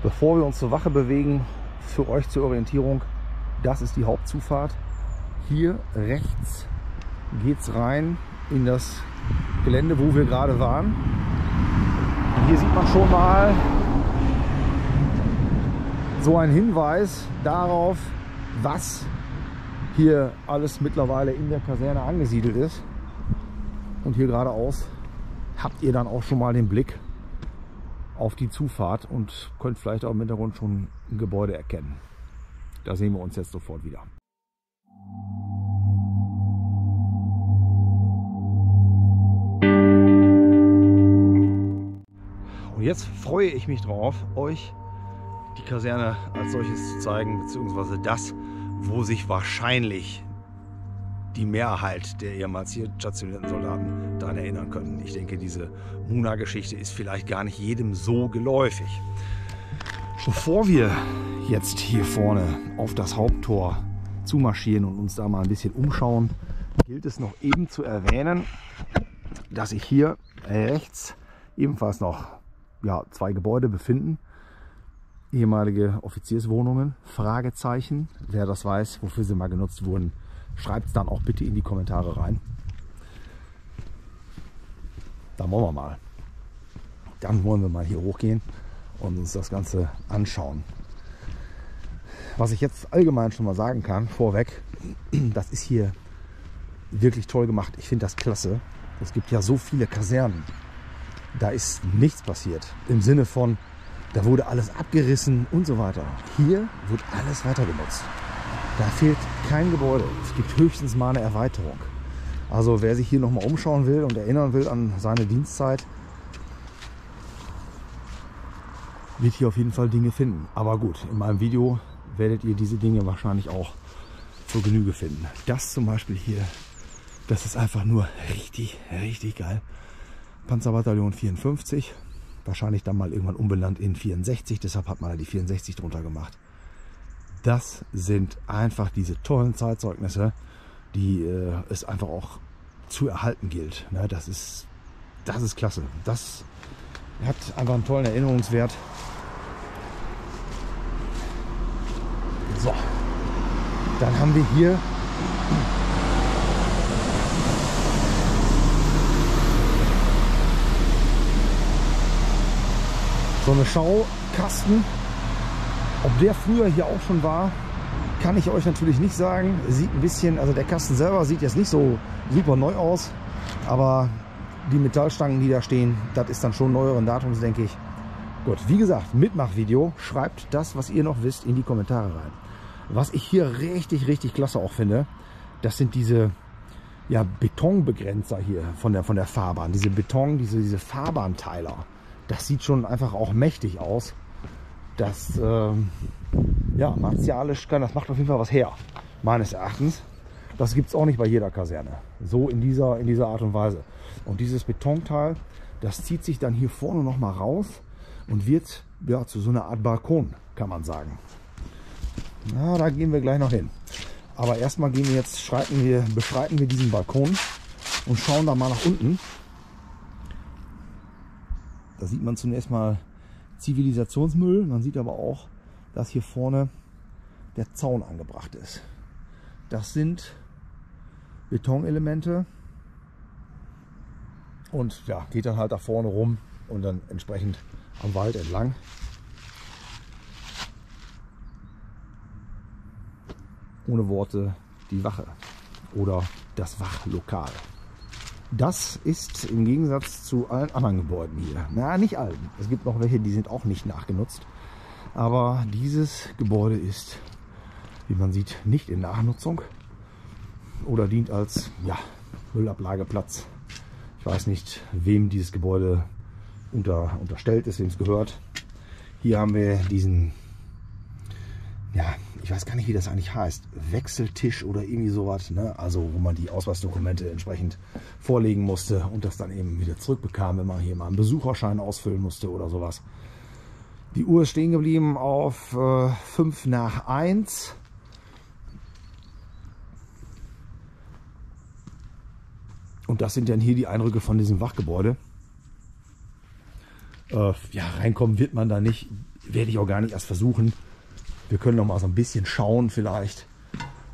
Bevor wir uns zur Wache bewegen, für euch zur Orientierung, das ist die Hauptzufahrt. Hier rechts geht es rein in das Gelände, wo wir gerade waren. Und hier sieht man schon mal so einen Hinweis darauf, was hier alles mittlerweile in der Kaserne angesiedelt ist. Und hier geradeaus habt ihr dann auch schon mal den Blick auf die Zufahrt und könnt vielleicht auch im Hintergrund schon ein Gebäude erkennen. Da sehen wir uns jetzt sofort wieder. Und jetzt freue ich mich drauf, euch die Kaserne als solches zu zeigen, beziehungsweise das, wo sich wahrscheinlich die Mehrheit der ehemals hier stationierten Soldaten daran erinnern können. Ich denke, diese Muna-Geschichte ist vielleicht gar nicht jedem so geläufig. Bevor wir jetzt hier vorne auf das Haupttor zumarschieren und uns da mal ein bisschen umschauen, gilt es noch eben zu erwähnen, dass sich hier rechts ebenfalls noch zwei Gebäude befinden. Ehemalige Offizierswohnungen, Fragezeichen. Wer das weiß, wofür sie mal genutzt wurden, schreibt es dann auch bitte in die Kommentare rein. Dann wollen wir mal. Dann wollen wir mal hier hochgehen und uns das Ganze anschauen. Was ich jetzt allgemein schon mal sagen kann, vorweg, das ist hier wirklich toll gemacht. Ich finde das klasse. Es gibt ja so viele Kasernen. Da ist nichts passiert. Im Sinne von, da wurde alles abgerissen und so weiter. Hier wird alles weiter genutzt. Da fehlt kein Gebäude. Es gibt höchstens mal eine Erweiterung. Also wer sich hier nochmal umschauen will und erinnern will an seine Dienstzeit, wird hier auf jeden Fall Dinge finden. Aber gut, in meinem Video werdet ihr diese Dinge wahrscheinlich auch zur Genüge finden. Das zum Beispiel hier, das ist einfach nur richtig, richtig geil. Panzerbataillon 54. Wahrscheinlich dann mal irgendwann umbenannt in 64. Deshalb hat man da die 64 drunter gemacht. Das sind einfach diese tollen Zeitzeugnisse, die es einfach auch zu erhalten gilt. Ne, das ist klasse. Das hat einfach einen tollen Erinnerungswert. So, dann haben wir hier so eine Schaukasten. Ob der früher hier auch schon war, kann ich euch natürlich nicht sagen. Sieht ein bisschen, also der Kasten selber sieht jetzt nicht so super neu aus, aber die Metallstangen, die da stehen, das ist dann schon neueren Datums, denke ich. Gut, wie gesagt, Mitmachvideo. Schreibt das, was ihr noch wisst, in die Kommentare rein. Was ich hier richtig, richtig klasse auch finde, das sind diese Betonbegrenzer hier von der Fahrbahn. Diese diese Fahrbahnteiler. Das sieht schon einfach auch mächtig aus. Das martialisch das macht auf jeden Fall was her, meines Erachtens. Das gibt es auch nicht bei jeder Kaserne. So in dieser Art und Weise. Und dieses Betonteil, das zieht sich dann hier vorne noch mal raus und wird zu so einer Art Balkon, kann man sagen. Na, da gehen wir gleich noch hin. Aber erstmal beschreiten wir diesen Balkon und schauen da mal nach unten. Da sieht man zunächst mal Zivilisationsmüll. Man sieht aber auch, dass hier vorne der Zaun angebracht ist. Das sind Betonelemente und geht dann halt da vorne rum und dann entsprechend am Wald entlang. Ohne Worte die Wache oder das Wachlokal. Das ist im Gegensatz zu allen anderen Gebäuden hier. Na, nicht allen. Es gibt noch welche, die sind auch nicht nachgenutzt. Aber dieses Gebäude ist, wie man sieht, nicht in Nachnutzung oder dient als Müllablageplatz. Ich weiß nicht, wem dieses Gebäude unterstellt ist, wem es gehört. Hier haben wir diesen, ich weiß gar nicht, wie das eigentlich heißt, Wechseltisch oder irgendwie sowas, ne? Also wo man die Ausweisdokumente entsprechend vorlegen musste und das dann eben wieder zurückbekam, wenn man hier mal einen Besucherschein ausfüllen musste oder sowas. Die Uhr ist stehen geblieben auf 5 nach 1. Und das sind dann hier die Eindrücke von diesem Wachgebäude. Reinkommen wird man da nicht. werde ich auch gar nicht erst versuchen. Wir können noch mal so ein bisschen schauen vielleicht,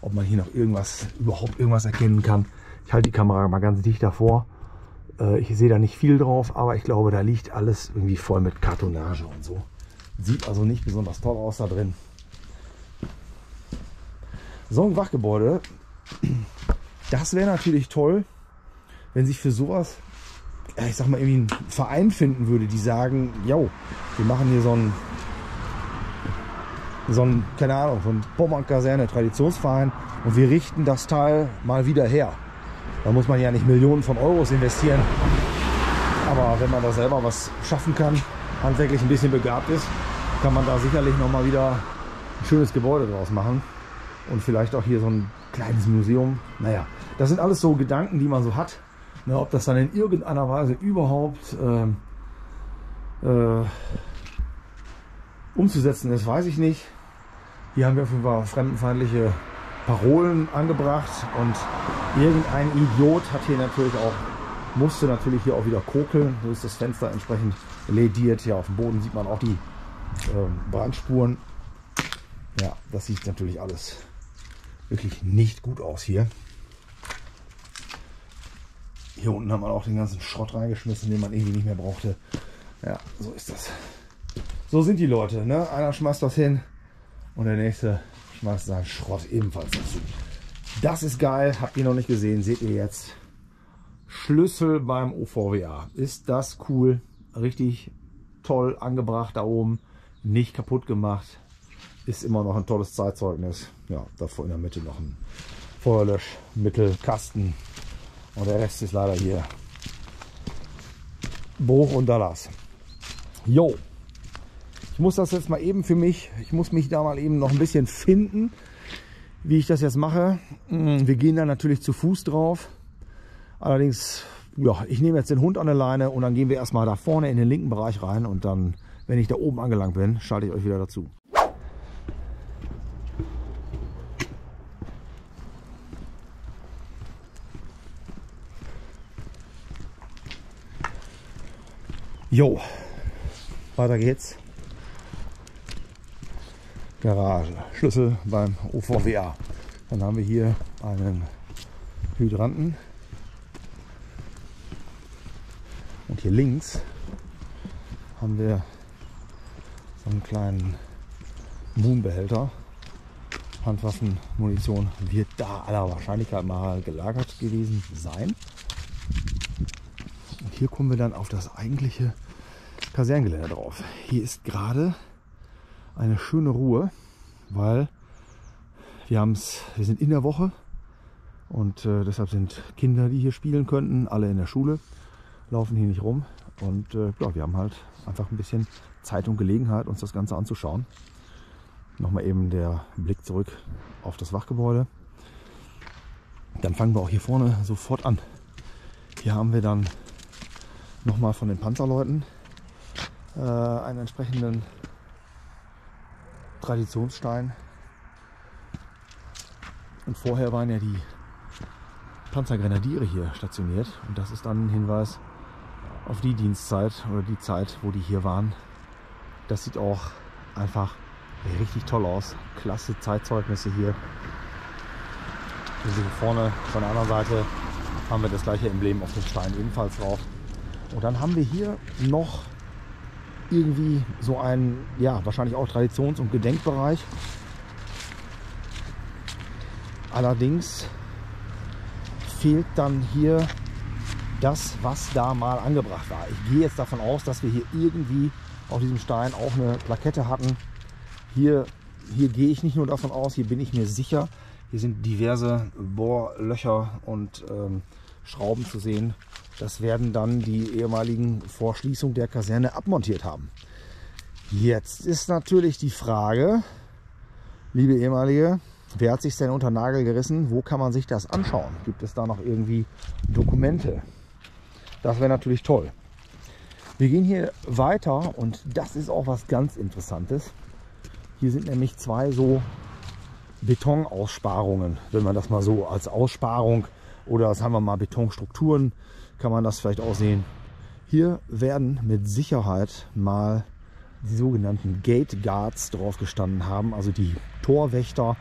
ob man hier noch überhaupt irgendwas erkennen kann. Ich halte die Kamera mal ganz dicht davor. Ich sehe da nicht viel drauf, aber ich glaube, da liegt alles irgendwie voll mit Kartonage und so. Sieht also nicht besonders toll aus da drin. So ein Wachgebäude, das wäre natürlich toll, wenn sich für sowas, ich sag mal, irgendwie ein Verein finden würde, die sagen, jo, wir machen hier so ein, keine Ahnung, von Pommern-Kaserne, Traditionsverein, und wir richten das Teil mal wieder her. Da muss man ja nicht Millionen von Euros investieren, aber wenn man da selber was schaffen kann, handwerklich ein bisschen begabt ist, kann man da sicherlich noch mal wieder ein schönes Gebäude draus machen und vielleicht auch hier so ein kleines Museum. Naja, das sind alles so Gedanken, die man so hat. Ne, ob das dann in irgendeiner Weise überhaupt umzusetzen ist, weiß ich nicht. Hier haben wir auf jeden Fall fremdenfeindliche Parolen angebracht und irgendein Idiot hat hier natürlich auch, musste natürlich hier auch wieder kokeln. So ist das Fenster entsprechend lediert. Ja, auf dem Boden sieht man auch die Brandspuren. Ja, das sieht natürlich alles wirklich nicht gut aus hier. Hier unten haben wir auch den ganzen Schrott reingeschmissen, den man irgendwie nicht mehr brauchte. Ja, so ist das. So sind die Leute, ne? Einer schmeißt das hin und der nächste schmeißt seinen Schrott ebenfalls dazu. Das ist geil, habt ihr noch nicht gesehen, seht ihr jetzt. Schlüssel beim OVWA. Ist das cool? Richtig toll angebracht da oben. Nicht kaputt gemacht. Ist immer noch ein tolles Zeitzeugnis. Ja, davor in der Mitte noch ein Feuerlöschmittelkasten. Und der Rest ist leider hier Bruch und Dallas. Jo. Ich muss das jetzt mal eben für mich, ich muss mich da mal eben noch ein bisschen finden, wie ich das jetzt mache. Wir gehen da natürlich zu Fuß drauf. Allerdings, ja, ich nehme jetzt den Hund an der Leine und dann gehen wir erstmal da vorne in den linken Bereich rein und dann, wenn ich da oben angelangt bin, schalte ich euch wieder dazu. Jo, weiter geht's. Garage, Schlüssel beim OVWA. Dann haben wir hier einen Hydranten. Und hier links haben wir so einen kleinen Moonbehälter. Handwaffenmunition wird da aller Wahrscheinlichkeit mal gelagert gewesen sein. Und hier kommen wir dann auf das eigentliche Kaserngelände drauf. Hier ist gerade eine schöne Ruhe, weil wir sind in der Woche und deshalb sind Kinder, die hier spielen könnten, alle in der Schule, laufen hier nicht rum und ja, wir haben halt einfach ein bisschen Zeit und Gelegenheit, uns das Ganze anzuschauen. Nochmal eben der Blick zurück auf das Wachgebäude. Dann fangen wir auch hier vorne sofort an. Hier haben wir dann nochmal von den Panzerleuten einen entsprechenden Traditionsstein. Und vorher waren ja die Panzergrenadiere hier stationiert. Und das ist dann ein Hinweis auf die Dienstzeit oder die Zeit, wo die hier waren. Das sieht auch einfach richtig toll aus. Klasse Zeitzeugnisse hier. Hier vorne von der anderen Seite haben wir das gleiche Emblem auf dem Stein ebenfalls drauf. Und dann haben wir hier noch irgendwie so einen, ja, wahrscheinlich auch Traditions- und Gedenkbereich. Allerdings fehlt dann hier das, was da mal angebracht war. Ich gehe jetzt davon aus, dass wir hier irgendwie auf diesem Stein auch eine Plakette hatten. Hier gehe ich nicht nur davon aus, hier bin ich mir sicher. Hier sind diverse Bohrlöcher und Schrauben zu sehen. Das werden dann die ehemaligen vor Schließung der Kaserne abmontiert haben. Jetzt ist natürlich die Frage, liebe ehemalige, wer hat sich denn unter den Nagel gerissen? Wo kann man sich das anschauen? Gibt es da noch irgendwie Dokumente? Das wäre natürlich toll. Wir gehen hier weiter und das ist auch was ganz Interessantes. Hier sind nämlich zwei so Betonaussparungen, wenn man das mal so als Aussparung oder sagen wir mal Betonstrukturen, kann man das vielleicht auch sehen. Hier werden mit Sicherheit mal die sogenannten Gate Guards drauf gestanden haben, also die Torwächter.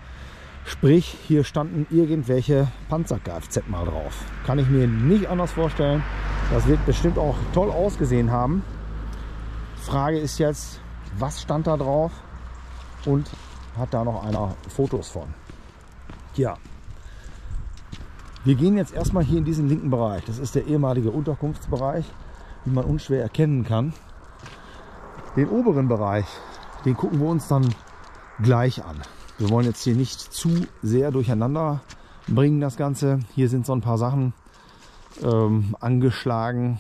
Sprich, hier standen irgendwelche Panzer-Kfz mal drauf. Kann ich mir nicht anders vorstellen. Das wird bestimmt auch toll ausgesehen haben. Frage ist jetzt, was stand da drauf und hat da noch einer Fotos von? Ja, wir gehen jetzt erstmal hier in diesen linken Bereich. Das ist der ehemalige Unterkunftsbereich, wie man unschwer erkennen kann. Den oberen Bereich, den gucken wir uns dann gleich an. Wir wollen jetzt hier nicht zu sehr durcheinander bringen das Ganze. Hier sind so ein paar Sachen angeschlagen.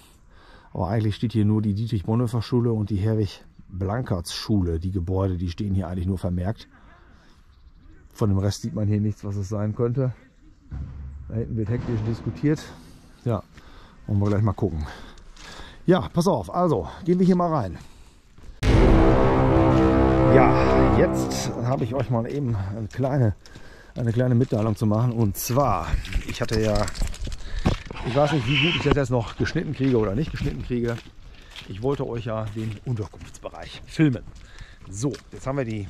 Aber eigentlich steht hier nur die Dietrich-Bonhoeffer-Schule und die Herwig-Blankertz-Schule. Die Gebäude, die stehen hier eigentlich nur vermerkt. Von dem Rest sieht man hier nichts, was es sein könnte. Da hinten wird hektisch diskutiert. Ja, wollen wir gleich mal gucken. Ja, pass auf. Also, gehen wir hier mal rein. Ja, jetzt habe ich euch mal eben eine kleine Mitteilung zu machen. Und zwar, ich hatte ja, ich weiß nicht, wie gut ich das jetzt noch geschnitten kriege oder nicht geschnitten kriege. Ich wollte euch ja den Unterkunftsbereich filmen. So, jetzt haben wir die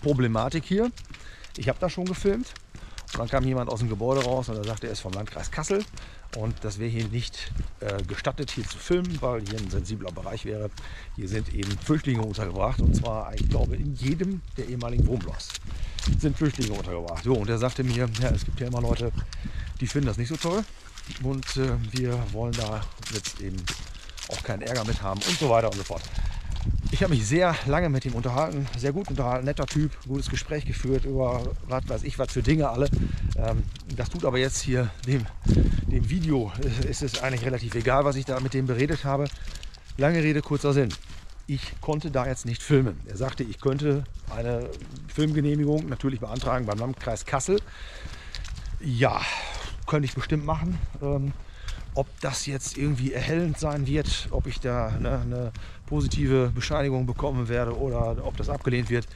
Problematik hier. Ich habe das schon gefilmt. Und dann kam jemand aus dem Gebäude raus und er sagte, er ist vom Landkreis Kassel und das wäre hier nicht gestattet, hier zu filmen, weil hier ein sensibler Bereich wäre. Hier sind eben Flüchtlinge untergebracht und zwar, ich glaube, in jedem der ehemaligen Wohnblocks sind Flüchtlinge untergebracht. So, und er sagte mir, ja, es gibt ja immer Leute, die finden das nicht so toll und wir wollen da jetzt eben auch keinen Ärger mit haben und so weiter und so fort. Ich habe mich sehr lange mit ihm unterhalten, sehr gut unterhalten, netter Typ, gutes Gespräch geführt über was weiß ich was für Dinge alle. Das tut aber jetzt hier dem Video, ist es eigentlich relativ egal, was ich da mit dem beredet habe. Lange Rede, kurzer Sinn. Ich konnte da jetzt nicht filmen. Er sagte, ich könnte eine Filmgenehmigung natürlich beantragen beim Landkreis Kassel. Ja, könnte ich bestimmt machen. Ob das jetzt irgendwie erhellend sein wird, ob ich da eine positive Bescheinigung bekommen werde oder ob das abgelehnt wird,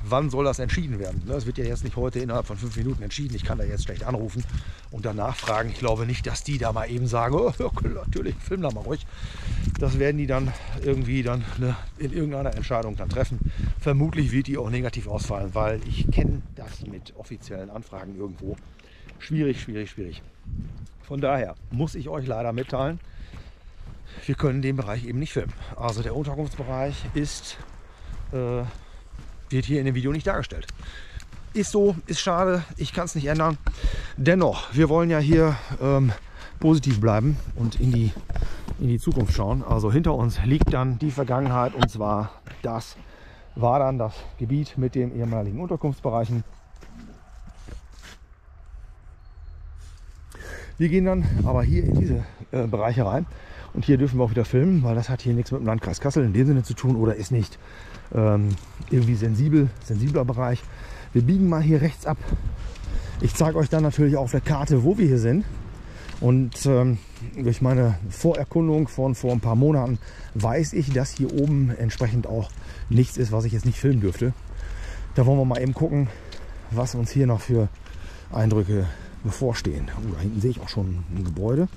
wann soll das entschieden werden? Das wird ja jetzt nicht heute innerhalb von 5 Minuten entschieden. Ich kann da jetzt schlecht anrufen und danach fragen. Ich glaube nicht, dass die da mal eben sagen, oh, natürlich, film da mal ruhig. Das werden die dann irgendwie dann in irgendeiner Entscheidung dann treffen. Vermutlich wird die auch negativ ausfallen, weil ich kenne das mit offiziellen Anfragen irgendwo. Schwierig, schwierig, schwierig. Von daher muss ich euch leider mitteilen, wir können den Bereich eben nicht filmen. Also der Unterkunftsbereich wird hier in dem Video nicht dargestellt. Ist so, ist schade, ich kann es nicht ändern. Dennoch, wir wollen ja hier positiv bleiben und in die Zukunft schauen. Also hinter uns liegt dann die Vergangenheit und zwar das war dann das Gebiet mit den ehemaligen Unterkunftsbereichen. Wir gehen dann aber hier in diese Bereiche rein und hier dürfen wir auch wieder filmen, weil das hat hier nichts mit dem Landkreis Kassel in dem Sinne zu tun oder ist nicht irgendwie sensibler Bereich. Wir biegen mal hier rechts ab. Ich zeige euch dann natürlich auf der Karte, wo wir hier sind. Und durch meine Vorerkundung von vor ein paar Monaten weiß ich, dass hier oben entsprechend auch nichts ist, was ich jetzt nicht filmen dürfte. Da wollen wir mal eben gucken, was uns hier noch für Eindrücke bevorstehen. Da hinten sehe ich auch schon ein Gebäude.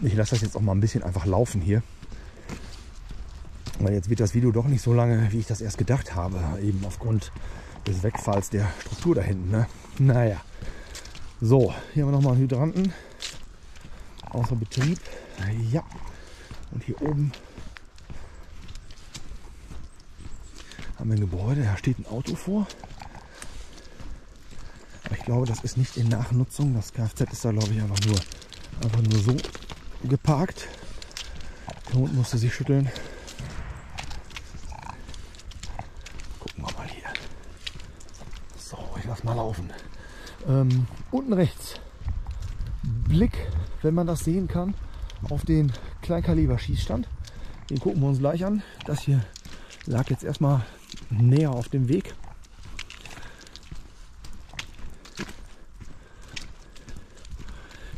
Ich lasse das jetzt auch mal ein bisschen einfach laufen hier. Weil jetzt wird das Video doch nicht so lange, wie ich das erst gedacht habe. Eben aufgrund des Wegfalls der Struktur da hinten. Ne? Naja. So, hier haben wir nochmal einen Hydranten. Außer Betrieb. Ja. Und hier oben haben wir ein Gebäude. Da steht ein Auto vor. Ich glaube, das ist nicht in Nachnutzung. Das Kfz ist da, glaube ich, einfach nur so geparkt. Der Hund musste sich schütteln. Gucken wir mal hier. So, ich lasse mal laufen. Unten rechts Blick, wenn man das sehen kann, auf den Kleinkaliber-Schießstand. Den gucken wir uns gleich an. Das hier lag jetzt erstmal näher auf dem Weg.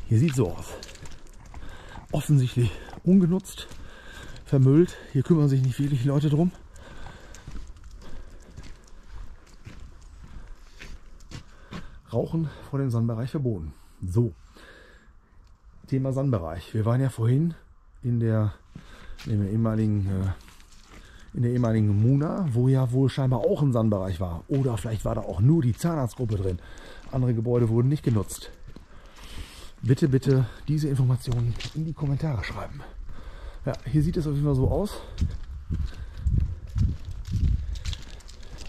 Hier sieht es so aus. Offensichtlich ungenutzt, vermüllt. Hier kümmern sich nicht wirklich Leute drum. Rauchen vor dem Sandbereich verboten. So, Thema Sandbereich. Wir waren ja vorhin in dem ehemaligen in der ehemaligen Muna, wo ja wohl scheinbar auch ein Sandbereich war. Oder vielleicht war da auch nur die Zahnarztgruppe drin. Andere Gebäude wurden nicht genutzt. Bitte, bitte diese Informationen in die Kommentare schreiben. Ja, hier sieht es auf jeden Fall so aus.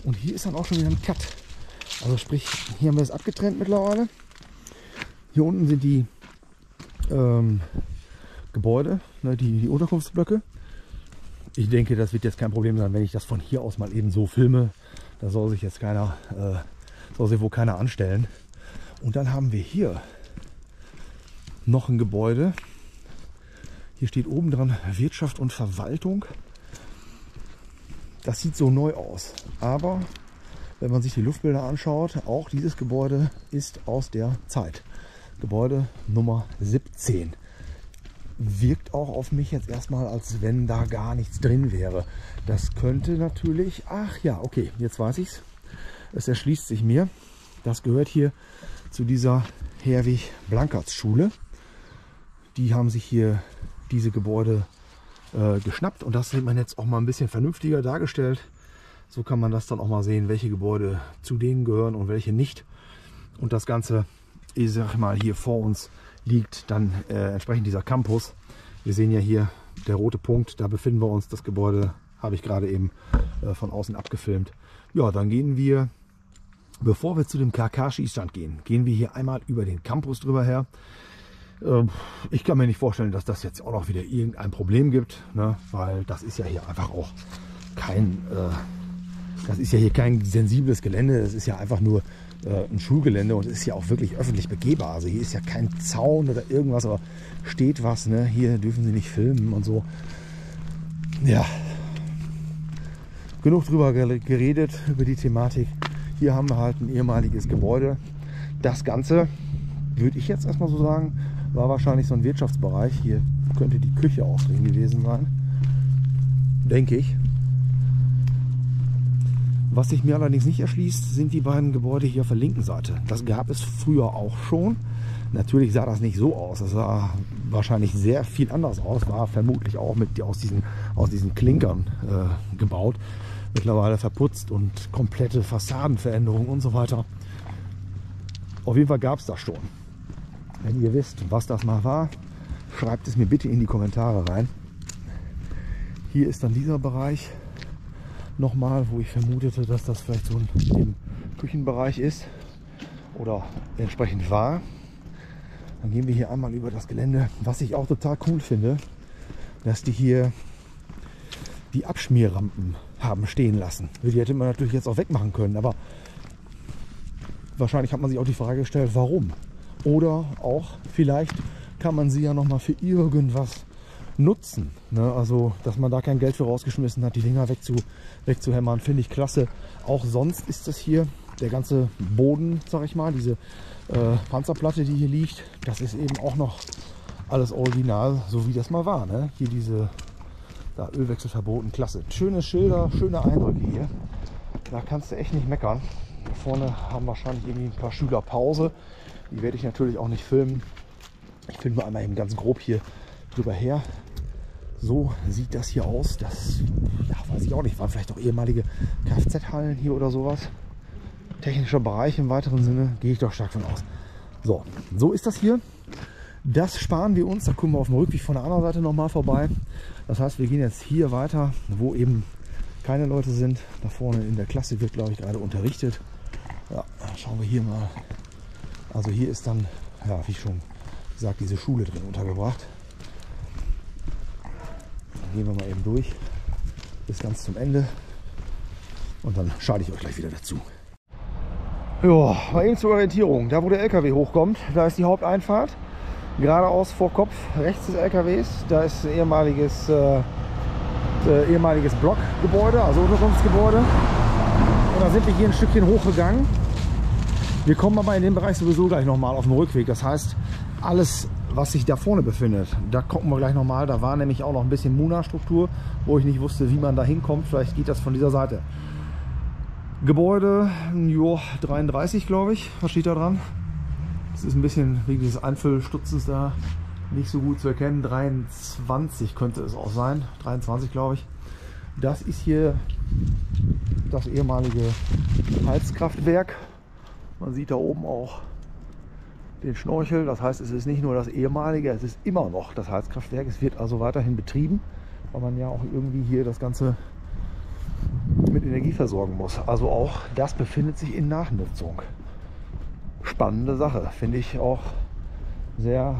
Und hier ist dann auch schon wieder ein Cut. Also sprich, hier haben wir es abgetrennt mittlerweile. Hier unten sind die Gebäude, ne, die Unterkunftsblöcke. Ich denke, das wird jetzt kein Problem sein, wenn ich das von hier aus mal eben so filme. Da soll sich jetzt keiner, soll sich wohl keiner anstellen. Und dann haben wir hier noch ein Gebäude. Hier steht oben dran Wirtschaft und Verwaltung. Das sieht so neu aus. Aber wenn man sich die Luftbilder anschaut, auch dieses Gebäude ist aus der Zeit. Gebäude Nummer 17. Wirkt auch auf mich jetzt erstmal, als wenn da gar nichts drin wäre. Das könnte natürlich... Ach ja, okay, jetzt weiß ich's. Es erschließt sich mir. Das gehört hier zu dieser Herwig-Blankertz-Schule. Die haben sich hier diese Gebäude geschnappt und das sieht man jetzt auch mal ein bisschen vernünftiger dargestellt. So kann man das dann auch mal sehen, welche Gebäude zu denen gehören und welche nicht. Und das Ganze, ich sag mal, hier vor uns liegt dann entsprechend dieser Campus. Wir sehen ja hier der rote Punkt, da befinden wir uns. Das Gebäude habe ich gerade eben von außen abgefilmt. Ja, dann gehen wir, bevor wir zu dem KK-Schießstand gehen, gehen wir hier einmal über den Campus drüber her. Ich kann mir nicht vorstellen, dass das jetzt auch noch wieder irgendein Problem gibt, ne? Weil das ist ja hier einfach auch kein, das ist ja hier kein sensibles Gelände. Es ist ja einfach nur ein Schulgelände und es ist ja auch wirklich öffentlich begehbar. Also hier ist ja kein Zaun oder irgendwas, aber steht was, ne? Hier dürfen sie nicht filmen und so. Ja, genug drüber geredet, über die Thematik. Hier haben wir halt ein ehemaliges Gebäude. Das Ganze, würde ich jetzt erstmal so sagen, war wahrscheinlich so ein Wirtschaftsbereich. Hier könnte die Küche auch drin gewesen sein, denke ich. Was sich mir allerdings nicht erschließt, sind die beiden Gebäude hier auf der linken Seite. Das gab es früher auch schon. Natürlich sah das nicht so aus. Das sah wahrscheinlich sehr viel anders aus. War vermutlich auch aus diesen Klinkern gebaut. Mittlerweile verputzt und komplette Fassadenveränderungen und so weiter. Auf jeden Fall gab es das schon. Wenn ihr wisst, was das mal war, schreibt es mir bitte in die Kommentare rein. Hier ist dann dieser Bereich nochmal, wo ich vermutete, dass das vielleicht so ein Küchenbereich ist oder entsprechend war. Dann gehen wir hier einmal über das Gelände. Was ich auch total cool finde, dass die hier die Abschmierrampen haben stehen lassen. Die hätte man natürlich jetzt auch wegmachen können, aber wahrscheinlich hat man sich auch die Frage gestellt, warum? Oder auch vielleicht kann man sie ja noch mal für irgendwas nutzen. Ne? Also, dass man da kein Geld für rausgeschmissen hat, die Dinger wegzuhämmern, finde ich klasse. Auch sonst ist das hier, der ganze Boden, sag ich mal, diese Panzerplatte, die hier liegt, das ist eben auch noch alles original, so wie das mal war. Ne? Hier diese, da Ölwechsel verboten, klasse. Schöne Schilder, schöne Eindrücke hier. Da kannst du echt nicht meckern. Da vorne haben wahrscheinlich irgendwie ein paar Schüler Pause. Die werde ich natürlich auch nicht filmen. Ich filme einmal eben ganz grob hier drüber her. So sieht das hier aus. Das, ja, weiß ich auch nicht, waren vielleicht auch ehemalige Kfz-Hallen hier oder sowas. Technischer Bereich im weiteren Sinne, gehe ich doch stark von aus. So ist das hier. Das sparen wir uns. Da kommen wir auf dem Rückweg von der anderen Seite nochmal vorbei. Das heißt, wir gehen jetzt hier weiter, wo eben keine Leute sind. Da vorne in der Klasse wird, glaube ich, gerade unterrichtet. Ja, schauen wir hier mal. Also hier ist dann, ja, wie schon gesagt, diese Schule drin untergebracht. Dann gehen wir mal eben durch bis ganz zum Ende und dann schalte ich euch gleich wieder dazu. Ja, mal eben zur Orientierung. Da, wo der LKW hochkommt, da ist die Haupteinfahrt. Geradeaus vor Kopf, rechts des LKWs, da ist ein ehemaliges Blockgebäude, also Unterkunftsgebäude. Und dann sind wir hier ein Stückchen hochgegangen. Wir kommen aber in dem Bereich sowieso gleich nochmal auf dem Rückweg. Das heißt, alles, was sich da vorne befindet, da gucken wir gleich nochmal. Da war nämlich auch noch ein bisschen Muna-Struktur, wo ich nicht wusste, wie man da hinkommt. Vielleicht geht das von dieser Seite. Gebäude, 33, glaube ich. Was steht da dran? Das ist ein bisschen wegen dieses Einfüllstutzes da nicht so gut zu erkennen. 23 könnte es auch sein. 23, glaube ich. Das ist hier das ehemalige Heizkraftwerk. Man sieht da oben auch den Schnorchel. Das heißt, es ist nicht nur das ehemalige, es ist immer noch das Heizkraftwerk. Es wird also weiterhin betrieben, weil man ja auch irgendwie hier das Ganze mit Energie versorgen muss. Also auch das befindet sich in Nachnutzung. Spannende Sache, finde ich auch sehr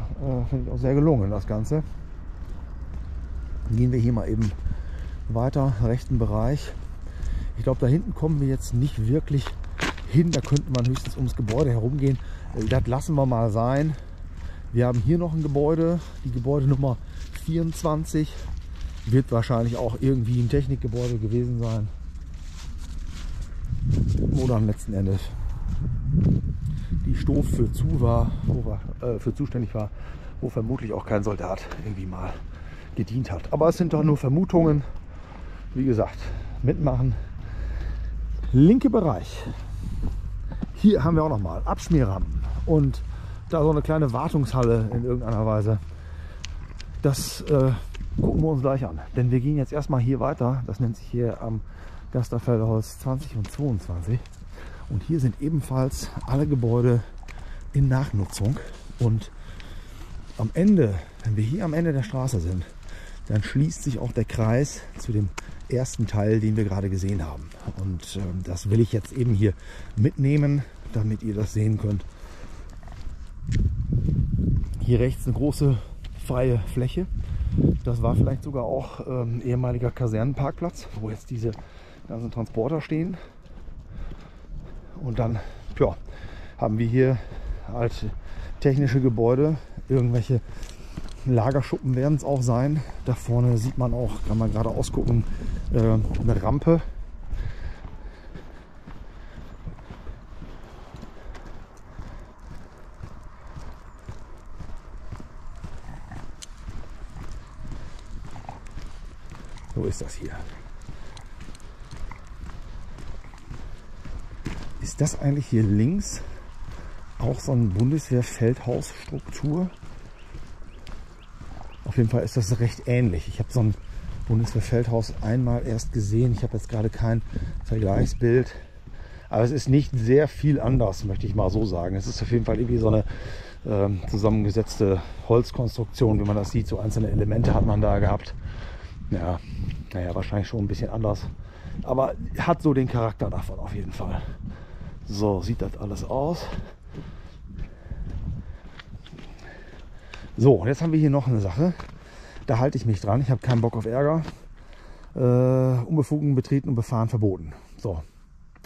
gelungen, das Ganze. Gehen wir hier mal eben weiter, rechten Bereich. Ich glaube, da hinten kommen wir jetzt nicht wirklich hin. Da könnte man höchstens ums Gebäude herumgehen. Das lassen wir mal sein. Wir haben hier noch ein Gebäude, die Gebäudenummer 24. Wird wahrscheinlich auch irgendwie ein Technikgebäude gewesen sein. Oder am letzten Endes die Stof für zuständig war, wo vermutlich auch kein Soldat irgendwie mal gedient hat. Aber es sind doch nur Vermutungen. Wie gesagt, mitmachen. Linke Bereich. Hier haben wir auch noch mal Abschmierrampen und da so eine kleine Wartungshalle in irgendeiner Weise. Das gucken wir uns gleich an. Denn wir gehen jetzt erstmal hier weiter. Das nennt sich hier am Gasterfelderholz 20 und 22. Und hier sind ebenfalls alle Gebäude in Nachnutzung. Und am Ende, wenn wir hier am Ende der Straße sind, dann schließt sich auch der Kreis zu dem ersten Teil, den wir gerade gesehen haben. Und das will ich jetzt eben hier mitnehmen, damit ihr das sehen könnt. Hier rechts eine große freie Fläche. Das war vielleicht sogar auch ehemaliger Kasernenparkplatz, wo jetzt diese ganzen Transporter stehen. Und dann haben wir hier alte technische Gebäude, irgendwelche Lagerschuppen werden es auch sein. Da vorne sieht man auch, kann man gerade ausgucken, eine Rampe. So ist das hier. Ist das eigentlich hier links auch so eine Bundeswehr-Feldhausstruktur? Auf jeden Fall ist das recht ähnlich. Ich habe so ein Bundeswehr-Feldhaus einmal erst gesehen. Ich habe jetzt gerade kein Vergleichsbild. Aber es ist nicht sehr viel anders, möchte ich mal so sagen. Es ist auf jeden Fall irgendwie so eine zusammengesetzte Holzkonstruktion, wie man das sieht. So einzelne Elemente hat man da gehabt. Ja, naja, wahrscheinlich schon ein bisschen anders. Aber hat so den Charakter davon auf jeden Fall. So sieht das alles aus. So, jetzt haben wir hier noch eine Sache. Da halte ich mich dran. Ich habe keinen Bock auf Ärger. Unbefugten Betreten und Befahren verboten. So,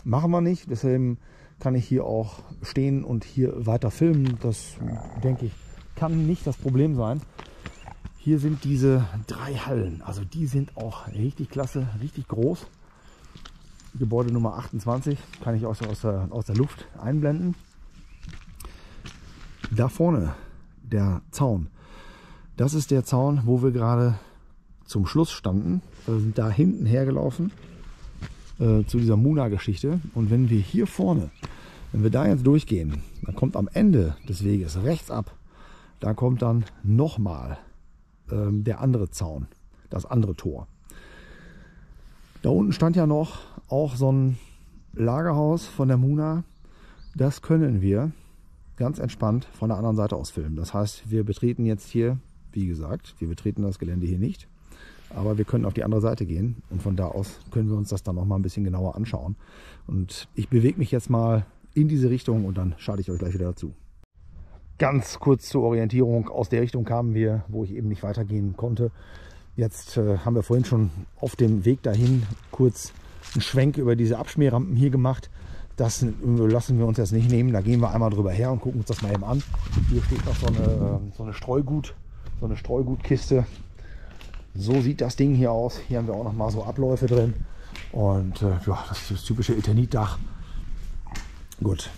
machen wir nicht. Deswegen kann ich hier auch stehen und hier weiter filmen. Das, denke ich, kann nicht das Problem sein. Hier sind diese 3 Hallen. Also die sind auch richtig klasse, richtig groß. Gebäude Nummer 28 kann ich auch so aus der Luft einblenden. Da vorne der Zaun. Das ist der Zaun, wo wir gerade zum Schluss standen. Wir sind da hinten hergelaufen zu dieser Muna-Geschichte. Und wenn wir hier vorne, wenn wir da jetzt durchgehen, dann kommt am Ende des Weges rechts ab, da kommt dann nochmal der andere Zaun, das andere Tor. Da unten stand ja noch auch so ein Lagerhaus von der Muna. Das können wir ganz entspannt von der anderen Seite aus filmen. Das heißt, wir betreten jetzt hier, wie gesagt, wir betreten das Gelände hier nicht, aber wir können auf die andere Seite gehen und von da aus können wir uns das dann noch mal ein bisschen genauer anschauen. Und ich bewege mich jetzt mal in diese Richtung und dann schalte ich euch gleich wieder dazu. Ganz kurz zur Orientierung, aus der Richtung kamen wir, wo ich eben nicht weitergehen konnte. Jetzt haben wir vorhin schon auf dem Weg dahin kurz einen Schwenk über diese Abschmierrampen hier gemacht. Das lassen wir uns jetzt nicht nehmen. Da gehen wir einmal drüber her und gucken uns das mal eben an. Hier steht noch so eine Streugutkiste. So sieht das Ding hier aus. Hier haben wir auch noch mal so Abläufe drin. Und ja, das ist das typische Eternitdach. Gut,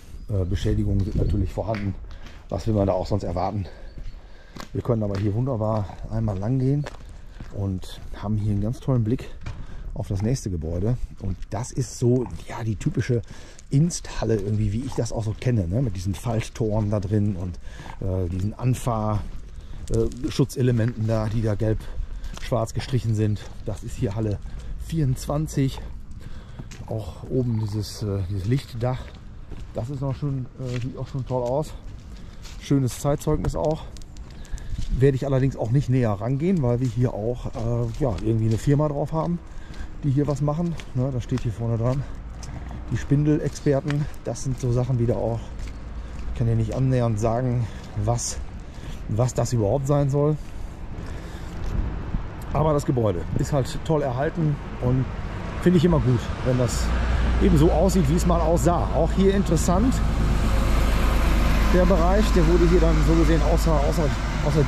Beschädigungen sind natürlich vorhanden. Was will man da auch sonst erwarten? Wir können aber hier wunderbar einmal lang gehen und haben hier einen ganz tollen Blick auf das nächste Gebäude. Und das ist so, ja, die typische Installe irgendwie, wie ich das auch so kenne, ne? Mit diesen Falttoren da drin und diesen Anfahrschutzelementen da, die da gelb-schwarz gestrichen sind. Das ist hier Halle 24. Auch oben dieses Lichtdach. Das ist sieht auch schon toll aus. Schönes Zeitzeugnis auch. Werde ich allerdings auch nicht näher rangehen, weil wir hier auch ja, irgendwie eine Firma drauf haben, die hier was machen. Ne, das steht hier vorne dran. Die Spindelexperten. Das sind so Sachen wieder auch. Ich kann ja nicht annähernd sagen, was das überhaupt sein soll. Aber das Gebäude ist halt toll erhalten und finde ich immer gut, wenn das eben so aussieht, wie es mal aussah. Auch hier interessant, der Bereich, der wurde hier dann so gesehen außer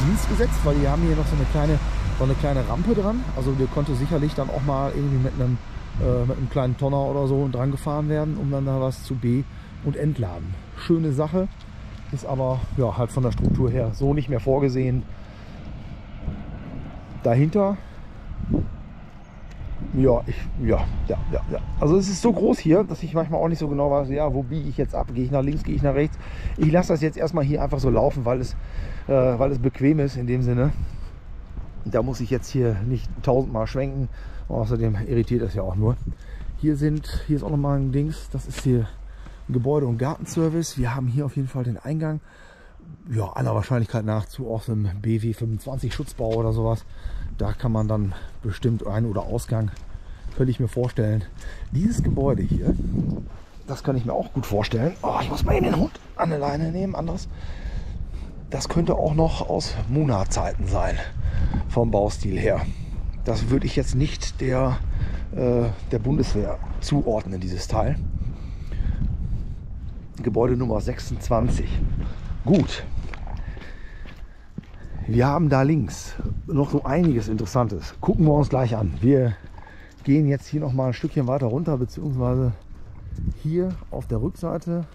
Dienst gesetzt, weil die haben hier noch so eine kleine Rampe dran. Also der konnte sicherlich dann auch mal irgendwie mit einem kleinen Tonner oder so dran gefahren werden, um dann da was zu be- und entladen. Schöne Sache, ist aber ja, halt von der Struktur her so nicht mehr vorgesehen. Dahinter, ja. Also es ist so groß hier, dass ich manchmal auch nicht so genau weiß, ja, wo biege ich jetzt ab? Gehe ich nach links, gehe ich nach rechts? Ich lasse das jetzt erstmal hier einfach so laufen, weil es bequem ist in dem Sinne. Da muss ich jetzt hier nicht 1000-mal schwenken. Außerdem irritiert das ja auch nur. Hier ist auch nochmal ein Dings, das ist hier ein Gebäude- und Gartenservice. Wir haben hier auf jeden Fall den Eingang. Ja, aller Wahrscheinlichkeit nach zu auch so einem BW 25 Schutzbau oder sowas. Da kann man dann bestimmt Ein- oder Ausgang, könnte ich mir vorstellen. Dieses Gebäude hier, das kann ich mir auch gut vorstellen. Oh, ich muss mal eben den Hund an der Leine nehmen, anderes. Das könnte auch noch aus Muna-Zeiten sein, vom Baustil her. Das würde ich jetzt nicht der Bundeswehr zuordnen, dieses Teil. Gebäude Nummer 26. Gut. Wir haben da links noch so einiges Interessantes. Gucken wir uns gleich an. Wir gehen jetzt hier noch mal ein Stückchen weiter runter, beziehungsweise hier auf der Rückseite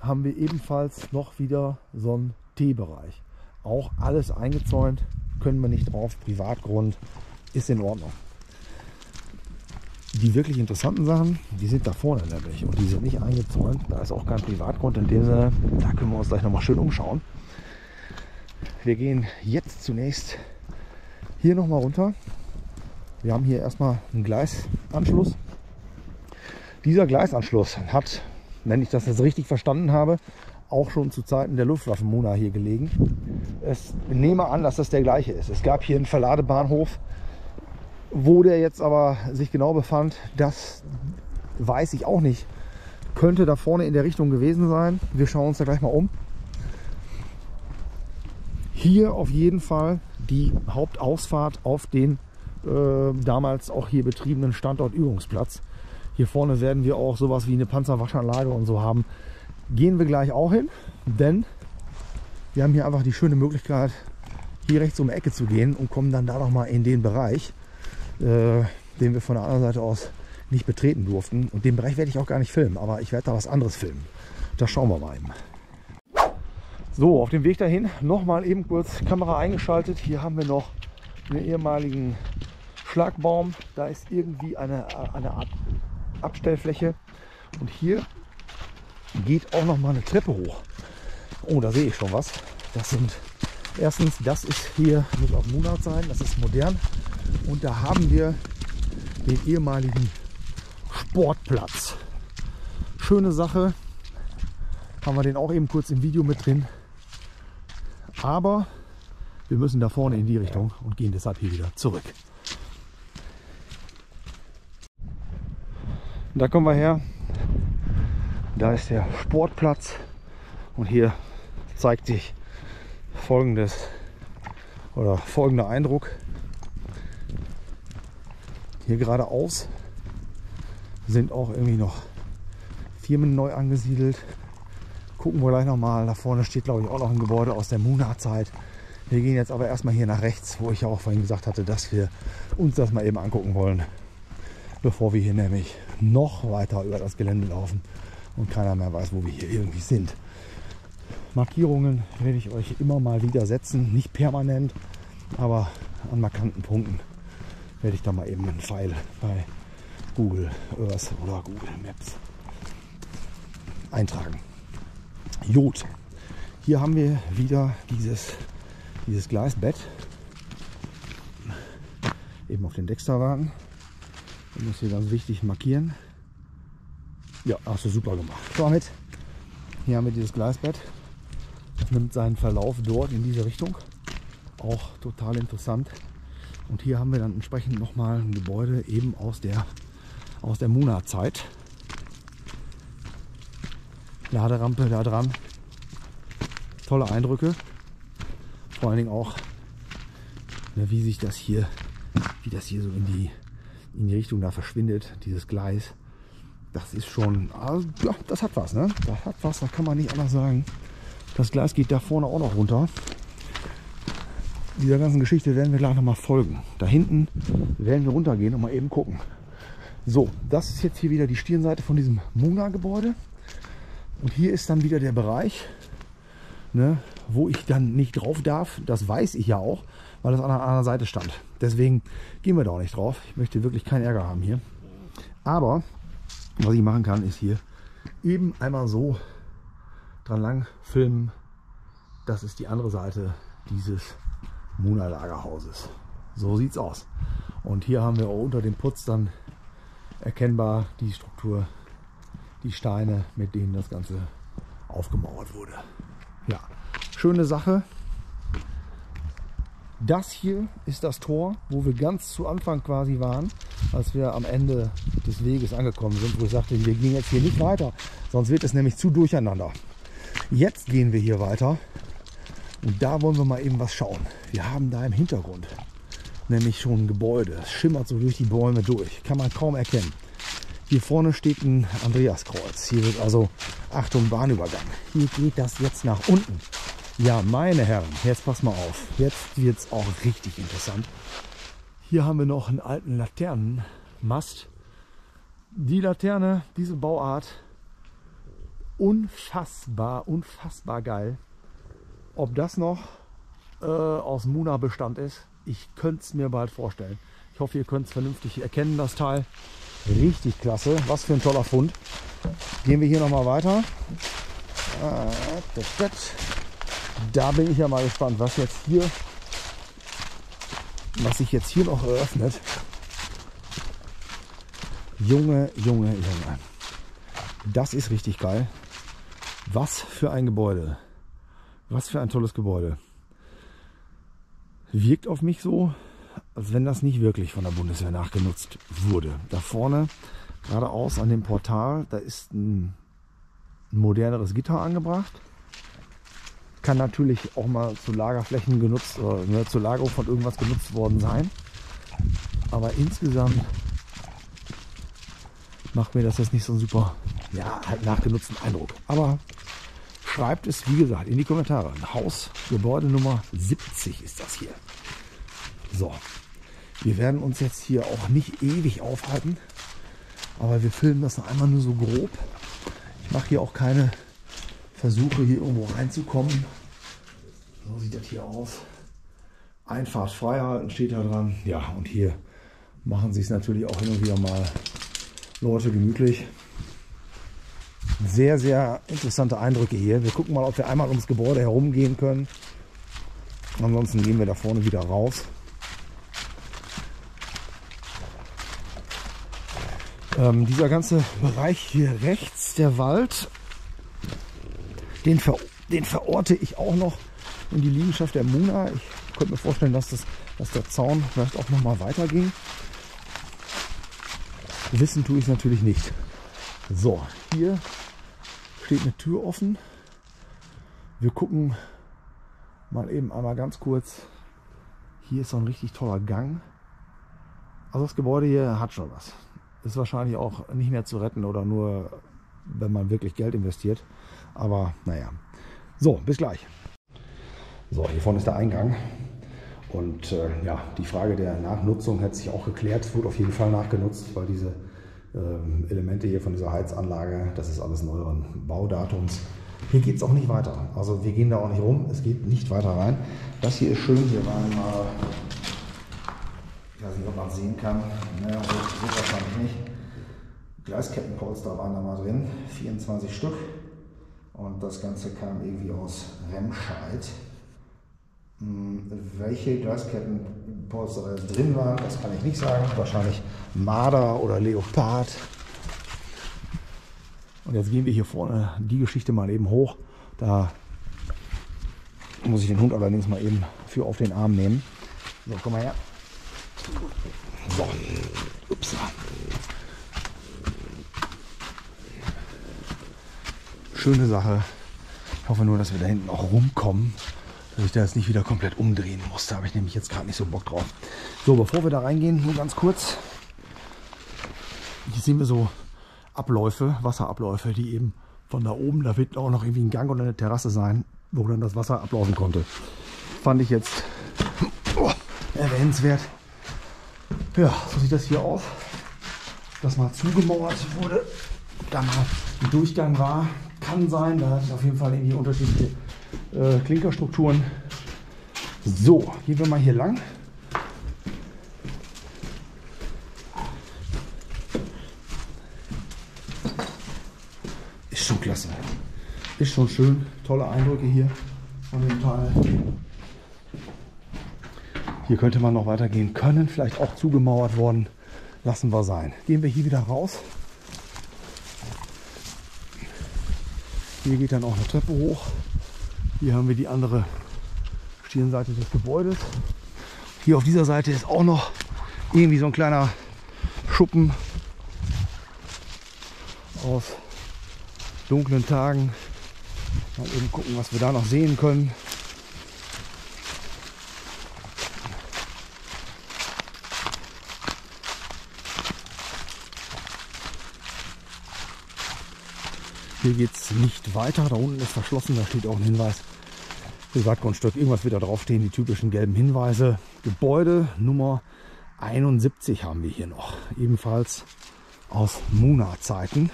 haben wir ebenfalls noch wieder so einen Teebereich. Auch alles eingezäunt, können wir nicht drauf. Privatgrund ist in Ordnung. Die wirklich interessanten Sachen, die sind da vorne nämlich und die sind nicht eingezäunt. Da ist auch kein Privatgrund in dem Sinne. Da können wir uns gleich noch mal schön umschauen. Wir gehen jetzt zunächst hier noch mal runter. Wir haben hier erstmal einen Gleisanschluss. Dieser Gleisanschluss hat, wenn ich das jetzt richtig verstanden habe, auch schon zu Zeiten der Luftwaffen-Muna hier gelegen. Ich nehme an, dass das der gleiche ist. Es gab hier einen Verladebahnhof. Wo der jetzt aber sich genau befand, das weiß ich auch nicht. Könnte da vorne in der Richtung gewesen sein. Wir schauen uns da gleich mal um. Hier auf jeden Fall die Hauptausfahrt auf den damals auch hier betriebenen Standort Übungsplatz. Hier vorne werden wir auch sowas wie eine Panzerwaschanlage und so haben. Gehen wir gleich auch hin, denn wir haben hier einfach die schöne Möglichkeit, hier rechts um die Ecke zu gehen und kommen dann da noch mal in den Bereich, den wir von der anderen Seite aus nicht betreten durften. Und den Bereich werde ich auch gar nicht filmen, aber ich werde da was anderes filmen. Das schauen wir mal eben. So, auf dem Weg dahin nochmal eben kurz Kamera eingeschaltet. Hier haben wir noch einen ehemaligen Schlagbaum. Da ist irgendwie eine Art Abstellfläche. Und hier geht auch noch mal eine Treppe hoch. Oh, da sehe ich schon was. Das sind erstens, das ist hier nicht auf Muna-Zeiten, das ist modern. Und da haben wir den ehemaligen Sportplatz. Schöne Sache. Haben wir den auch eben kurz im Video mit drin. Aber wir müssen da vorne in die Richtung und gehen deshalb hier wieder zurück. Da kommen wir her. Da ist der Sportplatz. Und hier zeigt sich folgender Eindruck. Hier geradeaus sind auch irgendwie noch Firmen neu angesiedelt. Gucken wir gleich nochmal. Da vorne steht, glaube ich, auch noch ein Gebäude aus der Muna-Zeit. Wir gehen jetzt aber erstmal hier nach rechts, wo ich auch vorhin gesagt hatte, dass wir uns das mal eben angucken wollen, bevor wir hier nämlich noch weiter über das Gelände laufen und keiner mehr weiß, wo wir hier irgendwie sind. Markierungen werde ich euch immer mal wieder setzen, nicht permanent, aber an markanten Punkten werde ich da mal eben einen Pfeil bei Google Earth oder Google Maps eintragen. Gut, hier haben wir wieder dieses Gleisbett. Eben auf den Dexter warten. Ich muss hier ganz wichtig markieren. Ja, hast du super gemacht. Damit, hier haben wir dieses Gleisbett. Das nimmt seinen Verlauf dort in diese Richtung. Auch total interessant. Und hier haben wir dann entsprechend nochmal ein Gebäude eben aus der Muna-Zeit. Laderampe da dran. Tolle Eindrücke. Vor allen Dingen auch, wie das hier so in die Richtung da verschwindet, dieses Gleis. Das ist schon, also, ja, das hat was, ne? Das hat was, da kann man nicht anders sagen. Das Gleis geht da vorne auch noch runter. Dieser ganzen Geschichte werden wir gleich noch mal folgen. Da hinten werden wir runtergehen und mal eben gucken. So, das ist jetzt hier wieder die Stirnseite von diesem Muna-Gebäude. Und hier ist dann wieder der Bereich, ne, wo ich dann nicht drauf darf. Das weiß ich ja auch, weil das an der anderen Seite stand. Deswegen gehen wir da auch nicht drauf. Ich möchte wirklich keinen Ärger haben hier. Aber was ich machen kann, ist hier eben einmal so dran lang filmen. Das ist die andere Seite dieses Muna-Lagerhauses. So sieht es aus. Und hier haben wir auch unter dem Putz dann erkennbar die Struktur, die Steine, mit denen das Ganze aufgemauert wurde. Ja, schöne Sache. Das hier ist das Tor, wo wir ganz zu Anfang quasi waren, als wir am Ende des Weges angekommen sind, wo ich sagte, wir gehen jetzt hier nicht weiter, sonst wird es nämlich zu durcheinander. Jetzt gehen wir hier weiter und da wollen wir mal eben was schauen. Wir haben da im Hintergrund nämlich schon ein Gebäude. Es schimmert so durch die Bäume durch, kann man kaum erkennen. Hier vorne steht ein Andreaskreuz. Hier wird also, Achtung, Bahnübergang. Hier geht das jetzt nach unten. Ja, meine Herren, jetzt passt mal auf. Jetzt wird es auch richtig interessant. Hier haben wir noch einen alten Laternenmast. Die Laterne, diese Bauart, unfassbar, unfassbar geil. Ob das noch aus Muna-Bestand ist, ich könnte es mir bald vorstellen. Ich hoffe, ihr könnt es vernünftig erkennen, das Teil. Richtig klasse, was für ein toller Fund. Gehen wir hier noch mal weiter. Da bin ich ja mal gespannt, was sich jetzt hier noch eröffnet. Junge, Junge, Junge. Das ist richtig geil. Was für ein Gebäude. Was für ein tolles Gebäude. Wirkt auf mich so, als wenn das nicht wirklich von der Bundeswehr nachgenutzt wurde. Da vorne, geradeaus an dem Portal, da ist ein moderneres Gitter angebracht. Kann natürlich auch mal zu Lagerflächen genutzt oder zur Lagerung von irgendwas genutzt worden sein. Aber insgesamt macht mir das jetzt nicht so einen super, ja, halt nachgenutzten Eindruck. Aber schreibt es, wie gesagt, in die Kommentare. Haus, Gebäude Nummer 70 ist das hier. So, wir werden uns jetzt hier auch nicht ewig aufhalten, aber wir filmen das noch einmal nur so grob. Ich mache hier auch keine Versuche, hier irgendwo reinzukommen. So sieht das hier aus. Einfahrt frei halten steht da dran. Ja, und hier machen sich es natürlich auch hin und wieder mal Leute gemütlich. Sehr, sehr interessante Eindrücke hier. Wir gucken mal, ob wir einmal ums Gebäude herumgehen können. Ansonsten gehen wir da vorne wieder raus. Dieser ganze Bereich hier rechts, der Wald, den verorte ich auch noch in die Liegenschaft der Muna. Ich könnte mir vorstellen, dass der Zaun vielleicht auch noch mal weiterging. Wissen tue ich es natürlich nicht. So, hier steht eine Tür offen. Wir gucken mal eben einmal ganz kurz. Hier ist so ein richtig toller Gang. Also das Gebäude hier hat schon was. Ist wahrscheinlich auch nicht mehr zu retten oder nur, wenn man wirklich Geld investiert. Aber naja. So, bis gleich. So, hier vorne ist der Eingang. Und ja, die Frage der Nachnutzung hat sich auch geklärt. Es wurde auf jeden Fall nachgenutzt, weil diese Elemente hier von dieser Heizanlage, das ist alles neueren Baudatums. Hier geht es auch nicht weiter. Also wir gehen da auch nicht rum. Es geht nicht weiter rein. Das hier ist schön. Hier war einmal, ich weiß nicht, ob man es sehen kann. Naja, so wahrscheinlich nicht. Gleiskettenpolster waren da mal drin. 24 Stück. Und das Ganze kam irgendwie aus Remscheid. Welche Glaskettenpolster drin waren, das kann ich nicht sagen. Wahrscheinlich Marder oder Leopard. Und jetzt gehen wir hier vorne die Geschichte mal eben hoch. Da muss ich den Hund allerdings mal eben für auf den Arm nehmen. So, komm mal her. So, ups. Schöne Sache. Ich hoffe nur, dass wir da hinten auch rumkommen, dass ich da jetzt nicht wieder komplett umdrehen muss. Da habe ich nämlich jetzt gerade nicht so Bock drauf. So, bevor wir da reingehen, nur ganz kurz. Hier sehen wir so Abläufe, Wasserabläufe, die eben von da oben, da wird auch noch irgendwie ein Gang oder eine Terrasse sein, wo dann das Wasser ablaufen konnte. Fand ich jetzt erwähnenswert. Ja, so sieht das hier aus. Das mal zugemauert wurde, da mal ein Durchgang war. Kann sein, da hat es auf jeden Fall irgendwie unterschiedliche Klinkerstrukturen. So, gehen wir mal hier lang. Ist schon klasse. Ist schon schön. Tolle Eindrücke hier von dem Teil. Hier könnte man noch weitergehen können. Vielleicht auch zugemauert worden. Lassen wir sein. Gehen wir hier wieder raus. Hier geht dann auch eine Treppe hoch. Hier haben wir die andere Stirnseite des Gebäudes. Hier auf dieser Seite ist auch noch irgendwie so ein kleiner Schuppen aus dunklen Tagen. Mal eben gucken, was wir da noch sehen können. Hier geht es nicht weiter. Da unten ist verschlossen. Da steht auch ein Hinweis. Privatgrundstück. Irgendwas wird da draufstehen. Die typischen gelben Hinweise. Gebäude Nummer 71 haben wir hier noch. Ebenfalls aus Muna-Zeiten.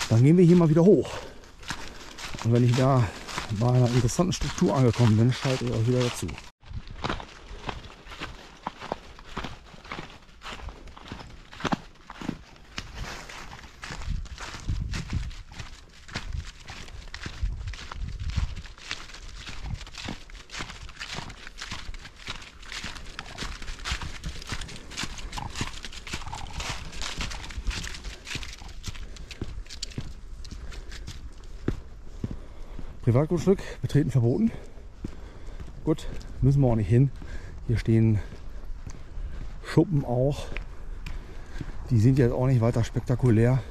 Dann gehen wir hier mal wieder hoch. Und wenn ich da bei einer interessanten Struktur angekommen bin, schalte ich euch wieder dazu. Privatgrundstück, betreten verboten. Gut, müssen wir auch nicht hin. Hier stehen Schuppen auch. Die sind jetzt auch nicht weiter spektakulär.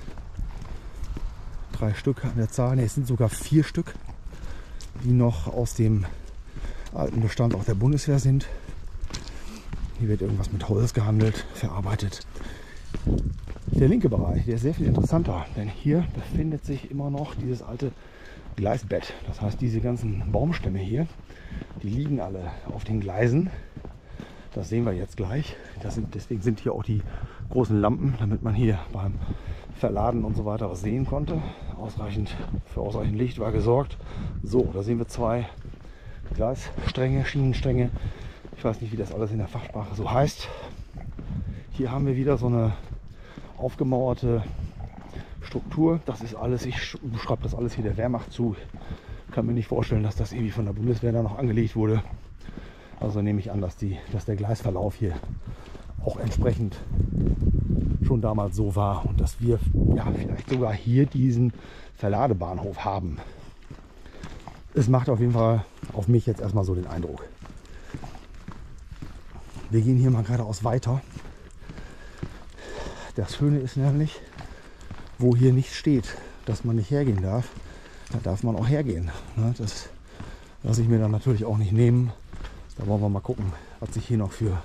3 Stück an der Zahl. Ne, es sind sogar 4 Stück, die noch aus dem alten Bestand auch der Bundeswehr sind. Hier wird irgendwas mit Holz gehandelt, verarbeitet. Der linke Bereich, der ist sehr viel interessanter, denn hier befindet sich immer noch dieses alte Gleisbett. Das heißt, diese ganzen Baumstämme hier, die liegen alle auf den Gleisen. Das sehen wir jetzt gleich. Deswegen sind hier auch die großen Lampen, damit man hier beim Verladen und so weiter was sehen konnte. Für ausreichend Licht war gesorgt. So, da sehen wir 2 Gleisstränge, Schienenstränge. Ich weiß nicht, wie das alles in der Fachsprache so heißt. Hier haben wir wieder so eine aufgemauerte Struktur. Das ist alles, ich schreibe das alles hier der Wehrmacht zu. Kann mir nicht vorstellen, dass das irgendwie von der Bundeswehr da noch angelegt wurde. Also nehme ich an, dass der Gleisverlauf hier auch entsprechend schon damals so war und dass wir ja vielleicht sogar hier diesen Verladebahnhof haben. Es macht auf jeden Fall auf mich jetzt erstmal so den Eindruck. Wir gehen hier mal geradeaus weiter. Das Schöne ist nämlich, wo hier nicht steht, dass man nicht hergehen darf, da darf man auch hergehen. Das lasse ich mir dann natürlich auch nicht nehmen. Da wollen wir mal gucken, was sich hier noch für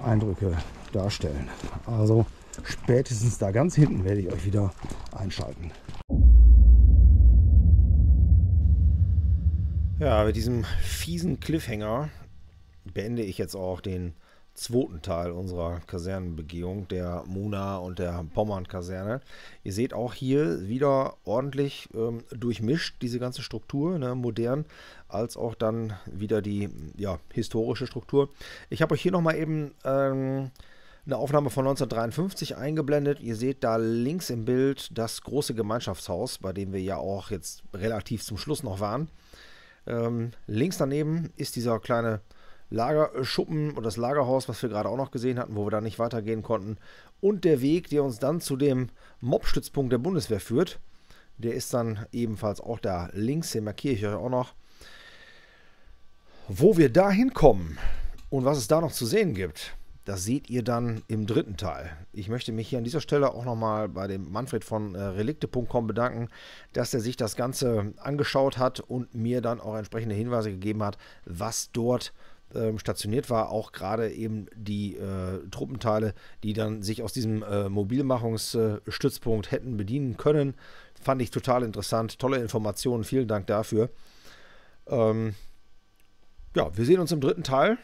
Eindrücke darstellen. Also spätestens da ganz hinten werde ich euch wieder einschalten. Ja, mit diesem fiesen Cliffhanger beende ich jetzt auch den zweiten Teil unserer Kasernenbegehung, der Muna und der Pommern-Kaserne. Ihr seht auch hier wieder ordentlich durchmischt diese ganze Struktur, ne, modern, als auch dann wieder die historische Struktur. Ich habe euch hier nochmal eben eine Aufnahme von 1953 eingeblendet. Ihr seht da links im Bild das große Gemeinschaftshaus, bei dem wir ja auch jetzt relativ zum Schluss noch waren. Links daneben ist dieser kleine Lagerschuppen oder das Lagerhaus, was wir gerade auch noch gesehen hatten, wo wir da nicht weitergehen konnten. Und der Weg, der uns dann zu dem Mob-Stützpunkt der Bundeswehr führt, der ist dann ebenfalls auch da links, den markiere ich euch auch noch. Wo wir da hinkommen und was es da noch zu sehen gibt, das seht ihr dann im dritten Teil. Ich möchte mich hier an dieser Stelle auch nochmal bei dem Manfred von relikte.com bedanken, dass er sich das Ganze angeschaut hat und mir dann auch entsprechende Hinweise gegeben hat, was dort stationiert war. Auch gerade eben die Truppenteile, die dann sich aus diesem Mobilmachungsstützpunkt hätten bedienen können. Fand ich total interessant. Tolle Informationen. Vielen Dank dafür. Ja, wir sehen uns im dritten Teil.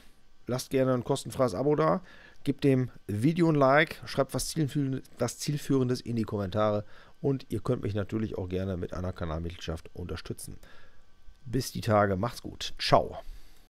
Lasst gerne ein kostenfreies Abo da. Gebt dem Video ein Like. Schreibt was Zielführendes in die Kommentare. Und ihr könnt mich natürlich auch gerne mit einer Kanalmitgliedschaft unterstützen. Bis die Tage. Macht's gut. Ciao.